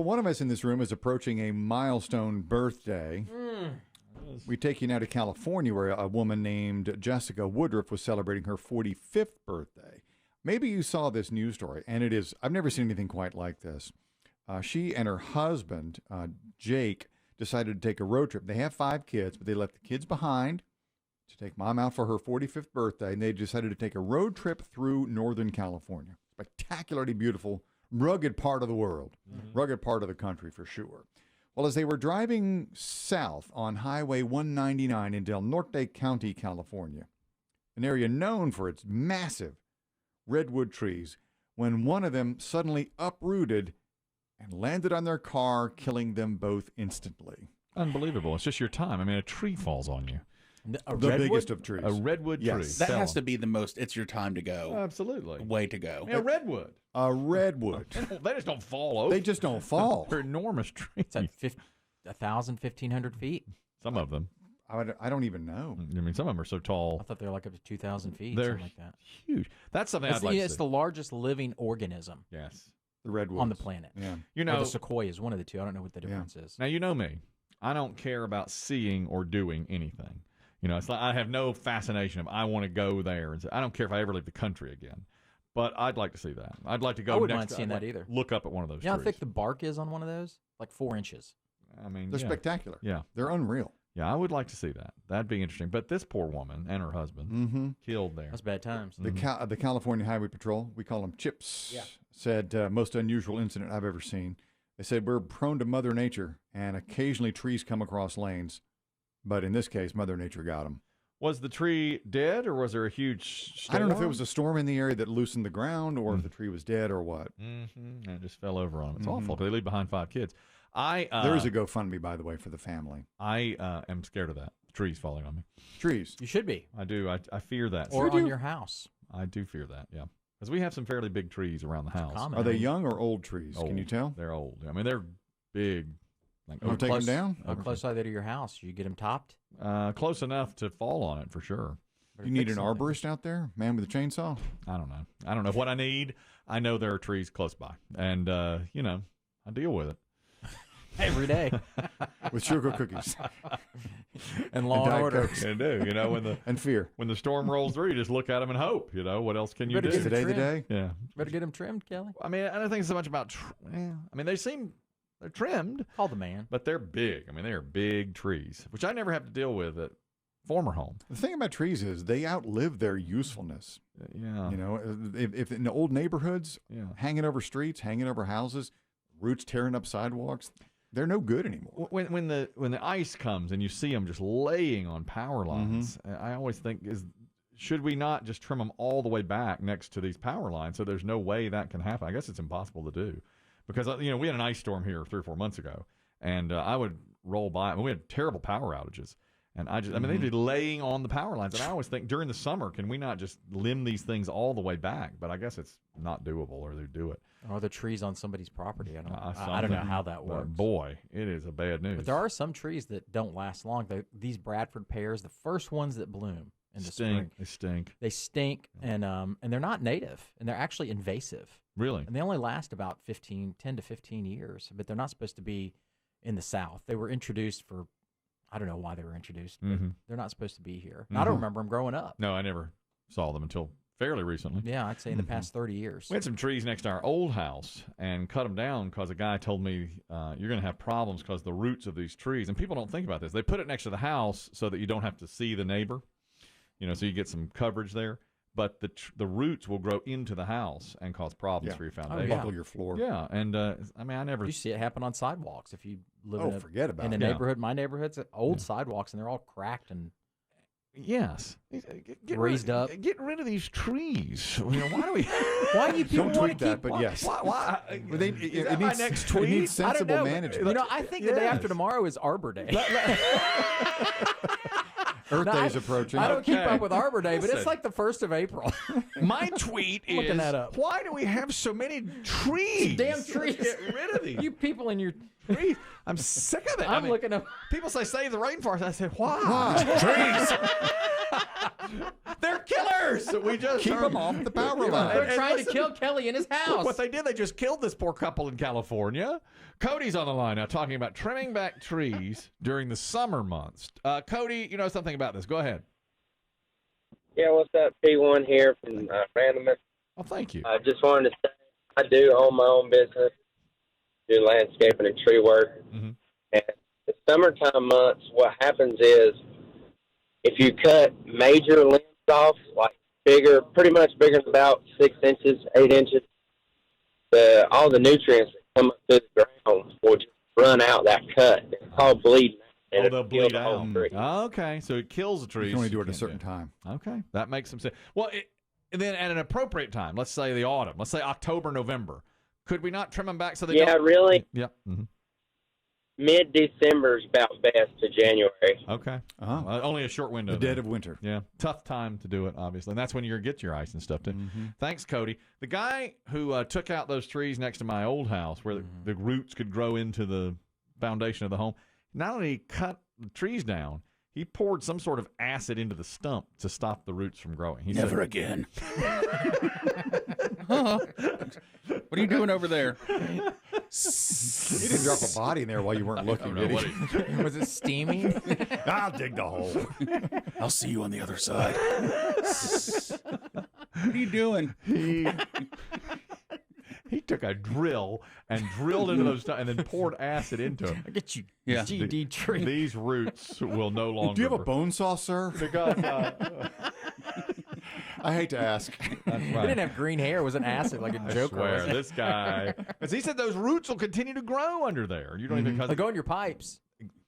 Well, one of us in this room is approaching a milestone birthday. We take you now to California, where a woman named Jessica Woodruff was celebrating her 45th birthday. Maybe you saw this news story, and it is, I've never seen anything quite like this. She and her husband, Jake, decided to take a road trip. They have 5 kids, but they left the kids behind to take mom out for her 45th birthday, and they decided to take a road trip through Northern California. Spectacularly beautiful, rugged part of the world, rugged part of the country for sure. Well, as they were driving south on Highway 199 in Del Norte County, California, an area known for its massive redwood trees, when one of them suddenly uprooted and landed on their car, killing them both instantly. Unbelievable. It's just your time. I mean, a tree falls on you. The biggest of trees. A redwood tree. That has to be the most, it's your time to go. Absolutely. Way to go. A redwood. A redwood. They just don't fall over. They just don't fall. They're enormous trees. It's at 1,000, 1,500 feet. Some of them. I don't even know. I mean, some of them are so tall. I thought they were like up to 2,000 feet. They're something like that. huge. That's something I'd like to see. It's the largest living organism. Yes. The redwoods. On the planet. Yeah. You or know, the sequoias, one of the two. I don't know what the difference is. Now, you know me. I don't care about seeing or doing anything. You know, it's like I have no fascination of I want to go there. And I don't care if I ever leave the country again. But I'd like to see that. I'd like to go. I wouldn't mind seeing that either. Look up at one of those. You know how trees. thick the bark is on one of those? Like 4 inches. I mean, they're spectacular. Yeah, they're unreal. Yeah, I would like to see that. That'd be interesting. But this poor woman and her husband killed there. That's bad times. The California Highway Patrol, we call them CHIPS, said most unusual incident I've ever seen. They said we're prone to Mother Nature, and occasionally trees come across lanes. But in this case, Mother Nature got them. Was the tree dead, or was there a huge storm? I don't know if it was a storm in the area that loosened the ground, or if the tree was dead, or what. And it just fell over on them. It's awful because they leave behind 5 kids. There is a GoFundMe, by the way, for the family. I am scared of that. Trees falling on me. Trees. You should be. I do. I fear that. Or on your house. I do fear that, yeah. Because we have some fairly big trees around the house. Are they young or old trees? Old. Can you tell? They're old. I mean, they're big. Like, Don't take them down? How close are they to your house? You get them topped? Close enough to fall on it, for sure. You need an arborist out there? Man with a chainsaw? I don't know. I don't know what I need. I know there are trees close by. And, you know, I deal with it. Every day. With sugar cookies. And Law and Order. I do. You know, when the and fear. When the storm rolls through, you just look at them and hope. You know, what else can you do? Is today the day? Yeah. Better get them trimmed, Kelly. I mean, I don't think it's so much about, I mean, they're trimmed. Call the man. But they're big. I mean, they are big trees, which I never have to deal with at former home. The thing about trees is they outlive their usefulness. Yeah. You know, if in the old neighborhoods, hanging over streets, hanging over houses, roots tearing up sidewalks, they're no good anymore. When the ice comes and you see them just laying on power lines, I always think, should we not just trim them all the way back next to these power lines so there's no way that can happen? I guess it's impossible to do. Because, you know, we had an ice storm here 3 or 4 months ago, and I would roll by. I mean, we had terrible power outages. And I mean, they'd be laying on the power lines. And I always think during the summer, can we not just limb these things all the way back? But I guess it's not doable, or they do it. Or the trees on somebody's property. I don't know how that works. Boy, it is a bad news. But there are some trees that don't last long. These Bradford pears, the first ones that bloom in the spring. They stink. They stink, and they're not native, and they're actually invasive. Really? And they only last about 10 to 15 years, but they're not supposed to be in the South. They were introduced for, I don't know why they were introduced, but they're not supposed to be here. I don't remember them growing up. No, I never saw them until fairly recently. Yeah, I'd say in the past 30 years. We had some trees next to our old house and cut them down because a guy told me you're going to have problems because the roots of these trees, and people don't think about this, they put it next to the house so that you don't have to see the neighbor, you know, so you get some coverage there. But the roots will grow into the house and cause problems for your foundation. Buckle your floor. Yeah, and I mean, I never. You see it happen on sidewalks. If you live in a neighborhood. My neighborhood's old sidewalks, and they're all cracked and yes, raised up. Get rid of these trees. You know, why do we? Why do you people don't tweet that? But yes, why it my needs next tweet? It needs sensible I don't know. management. You know, I think the day after tomorrow is Arbor Day. Earth Day's approaching. I don't keep up with Arbor Day, but Listen. it's like the 1st of April. My tweet is, Looking that up. why do we have so many trees? Damn trees. Get rid of these. You people in your trees. I'm sick of it. I'm looking up. People say save the rainforest. I say, why? Trees. They're killers. We just Keep them off the power line. They're trying to kill Kelly in his house. What they did, they just killed this poor couple in California. Cody's on the line now talking about trimming back trees during the summer months. Cody, you know something about this. Go ahead. Yeah, what's up? P1 here from Randomness. Oh, thank you. I just wanted to say I do own my own business, do landscaping and tree work. Mm-hmm. And the summertime months, what happens is if you cut major limbs off, like bigger, pretty much bigger than about 6 inches, 8 inches, all the nutrients that come up through the ground will just run out that cut. It's called bleeding. Oh, they'll bleed out. Whole tree. Okay, so it kills the trees. You can only do it at a can't certain time. Okay, that makes some sense. Well, and then at an appropriate time, let's say the autumn, let's say October, November, could we not trim them back so they don't? Yeah, really. Yeah. Mm-hmm. Mid-December is about best to January. Okay. Uh-huh. Only a short window. The then. dead of winter. Yeah, tough time to do it, obviously. And that's when you're going to get your ice and stuff, too. Mm-hmm. Thanks, Cody. The guy who took out those trees next to my old house where the roots could grow into the foundation of the home, not only cut the trees down, he poured some sort of acid into the stump to stop the roots from growing. He Never said, again. What are you doing over there? He didn't drop a body in there while you weren't looking, did he? Was it steaming? I'll dig the hole. I'll see you on the other side. What are you doing? He took a drill and drilled into those and then poured acid into them. I get you, Yeah. GD tree. These roots will no longer. Do you have a bone saw, sir? Because, I hate to ask. that's He right. didn't have green hair. It was an acid like a I Joker. swear, wasn't it? this guy. Because he said those roots will continue to grow under there. You don't even. They go in your pipes.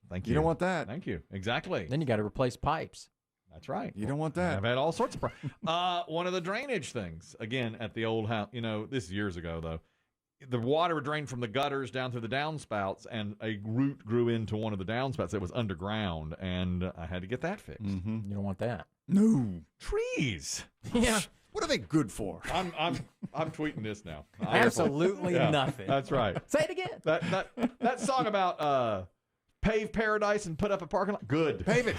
Thank you. You don't want that. Thank you. Exactly. Then you got to replace pipes. That's right. You don't want that. I've had all sorts of problems. One of the drainage things, again, at the old house, this is years ago, though. The water would drain from the gutters down through the downspouts, and a root grew into one of the downspouts that was underground, and I had to get that fixed. Mm-hmm. You don't want that. No. Trees. Yeah. What are they good for? I'm tweeting this now. Absolutely Yeah, nothing. That's right. Say it again. That song about pave paradise and put up a parking lot. Good. Pave it.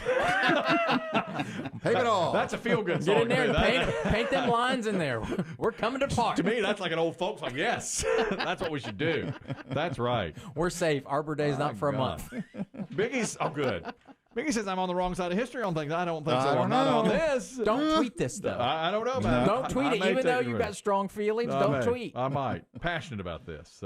Pave it all. That's a feel good song. Get in there to and me. paint them lines in there. We're coming to park. To me, that's like an old folk song. Yes, that's what we should do. That's right. We're safe. Arbor Day is not for a month. Biggie's good. Biggie says I'm on the wrong side of history on things. I don't think so. I don't I'm not on know. this. Don't tweet this, though. I don't know, man. Don't tweet it. may Even though take you've it. got strong feelings, I don't may. tweet. I might. Passionate about this.